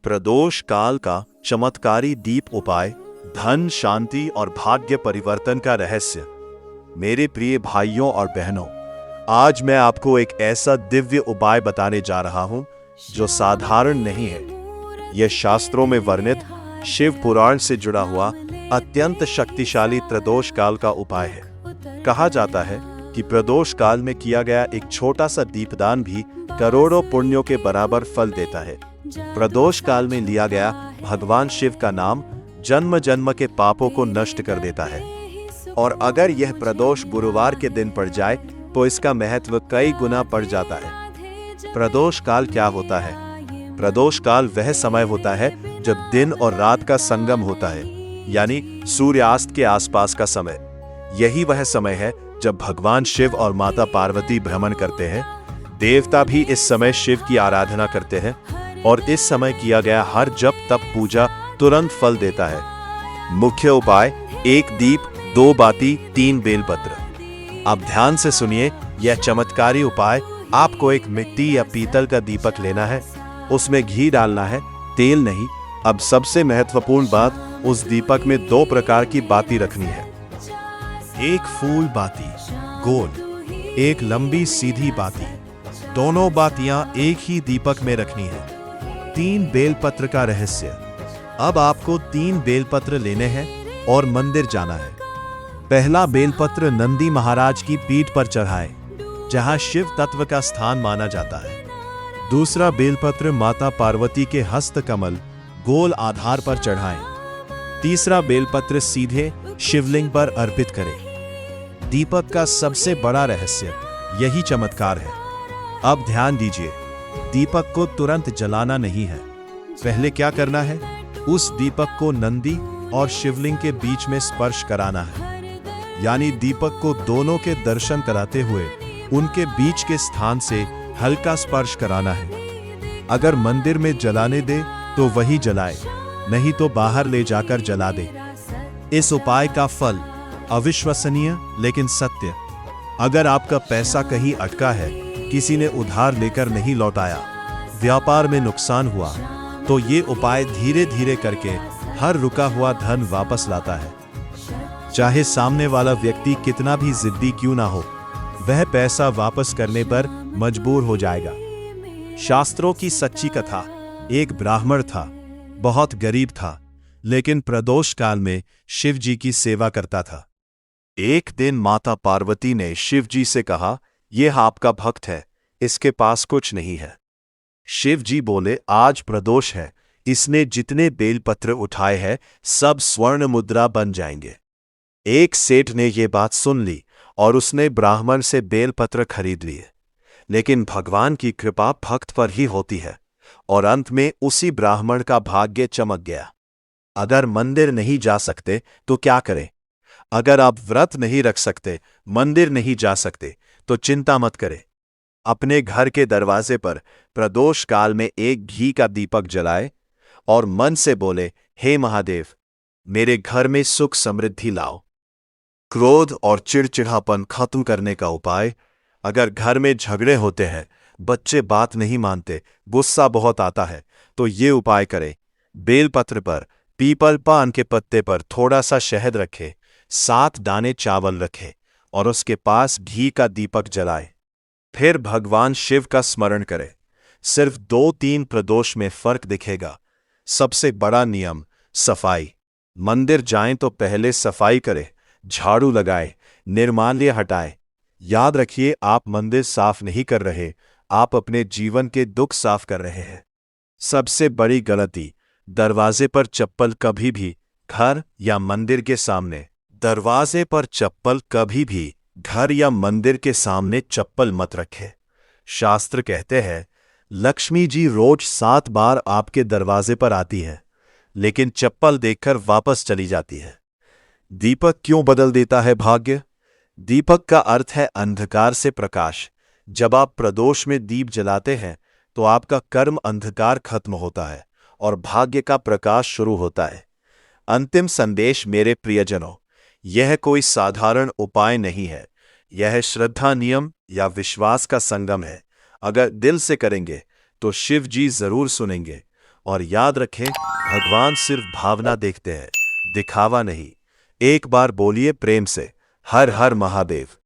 प्रदोष काल का चमत्कारी दीप उपाय, धन, शांति और भाग्य परिवर्तन का रहस्य। मेरे प्रिय भाइयों और बहनों, आज मैं आपको एक ऐसा दिव्य उपाय बताने जा रहा हूं जो साधारण नहीं है। यह शास्त्रों में वर्णित शिव पुराण से जुड़ा हुआ अत्यंत शक्तिशाली प्रदोष काल का उपाय है। कहा जाता है कि प्रदोष काल में किया गया एक छोटा सा दीपदान भी करोड़ों पुण्यों के बराबर फल देता है। प्रदोष काल में लिया गया भगवान शिव का नाम जन्म जन्म के पापों को नष्ट कर देता है, और अगर यह प्रदोष गुरुवार के दिन पड़ जाए तो इसका महत्व कई गुना बढ़ जाता है। प्रदोष काल क्या होता है? प्रदोष काल वह समय होता है जब दिन और रात का संगम होता है, यानी सूर्यास्त के आसपास का समय। यही वह समय है जब भगवान शिव और माता पार्वती भ्रमण करते हैं। देवता भी इस समय शिव की आराधना करते हैं, और इस समय किया गया हर जप तप पूजा तुरंत फल देता है। मुख्य उपाय: 1 दीप, 2 बाती, 3 बेलपत्र। अब ध्यान से सुनिए यह चमत्कारी उपाय। आपको एक मिट्टी या पीतल का दीपक लेना है, उसमें घी डालना है, तेल नहीं। अब सबसे महत्वपूर्ण बात, उस दीपक में 2 प्रकार की बाती रखनी है। एक फूल बाती गोल, एक लंबी सीधी बाती। दोनों बातियां एक ही दीपक में रखनी है। 3 बेलपत्र का रहस्य। अब आपको 3 बेलपत्र लेने हैं और मंदिर जाना है। पहला बेलपत्र नंदी महाराज की पीठ पर चढ़ाएं, जहां शिव तत्व का स्थान माना जाता है। दूसरा बेलपत्र माता पार्वती के हस्त कमल गोल आधार पर चढ़ाएं। तीसरा बेलपत्र सीधे शिवलिंग पर अर्पित करें। दीपक का सबसे बड़ा रहस्य यही चमत्कार है। अब ध्यान दीजिए, दीपक को तुरंत जलाना नहीं है। पहले क्या करना है? उस दीपक को नंदी और शिवलिंग के बीच में स्पर्श कराना है, यानी दीपक को दोनों के दर्शन कराते हुए उनके बीच के स्थान से हल्का स्पर्श कराना है। अगर मंदिर में जलाने दे तो वही जलाए, नहीं तो बाहर ले जाकर जला दे। इस उपाय का फल अविश्वसनीय लेकिन सत्य। अगर आपका पैसा कहीं अटका है, किसी ने उधार लेकर नहीं लौटाया, व्यापार में नुकसान हुआ, तो ये उपाय धीरे धीरे करके हर रुका हुआ धन वापस लाता है। चाहे सामने वाला व्यक्ति कितना भी जिद्दी क्यों ना हो, वह पैसा वापस करने पर मजबूर हो जाएगा। शास्त्रों की सच्ची कथा। एक ब्राह्मण था, बहुत गरीब था, लेकिन प्रदोष काल में शिव जी की सेवा करता था। एक दिन माता पार्वती ने शिव जी से कहा, यह आपका भक्त है, इसके पास कुछ नहीं है। शिव जी बोले, आज प्रदोष है, इसने जितने बेलपत्र उठाए हैं सब स्वर्ण मुद्रा बन जाएंगे। एक सेठ ने यह बात सुन ली और उसने ब्राह्मण से बेलपत्र खरीद लिए। लेकिन भगवान की कृपा भक्त पर ही होती है, और अंत में उसी ब्राह्मण का भाग्य चमक गया। अगर मंदिर नहीं जा सकते तो क्या करें? अगर आप व्रत नहीं रख सकते, मंदिर नहीं जा सकते, तो चिंता मत करें। अपने घर के दरवाजे पर प्रदोष काल में एक घी का दीपक जलाए और मन से बोले, हे महादेव, मेरे घर में सुख समृद्धि लाओ। क्रोध और चिड़चिड़ापन खत्म करने का उपाय। अगर घर में झगड़े होते हैं, बच्चे बात नहीं मानते, गुस्सा बहुत आता है, तो ये उपाय करें। बेलपत्र पर, पीपल पान के पत्ते पर थोड़ा सा शहद रखें, 7 दाने चावल रखें और उसके पास घी का दीपक जलाए। फिर भगवान शिव का स्मरण करें। सिर्फ 2-3 प्रदोष में फर्क दिखेगा। सबसे बड़ा नियम, सफाई। मंदिर जाएं तो पहले सफाई करें, झाड़ू लगाएं, निर्माल्य हटाएं। याद रखिए, आप मंदिर साफ नहीं कर रहे, आप अपने जीवन के दुख साफ कर रहे हैं। सबसे बड़ी गलती, दरवाजे पर चप्पल कभी भी घर या मंदिर के सामने। दरवाजे पर चप्पल कभी भी घर या मंदिर के सामने चप्पल मत रखें। शास्त्र कहते हैं, लक्ष्मी जी रोज 7 बार आपके दरवाजे पर आती है, लेकिन चप्पल देखकर वापस चली जाती है। दीपक क्यों बदल देता है भाग्य? दीपक का अर्थ है अंधकार से प्रकाश। जब आप प्रदोष में दीप जलाते हैं तो आपका कर्म अंधकार खत्म होता है और भाग्य का प्रकाश शुरू होता है। अंतिम संदेश मेरे प्रियजनों, यह कोई साधारण उपाय नहीं है, यह श्रद्धा, नियम या विश्वास का संगम है। अगर दिल से करेंगे तो शिव जी जरूर सुनेंगे और याद रखें, भगवान सिर्फ भावना देखते हैं, दिखावा नहीं। एक बार बोलिए प्रेम से, हर हर महादेव।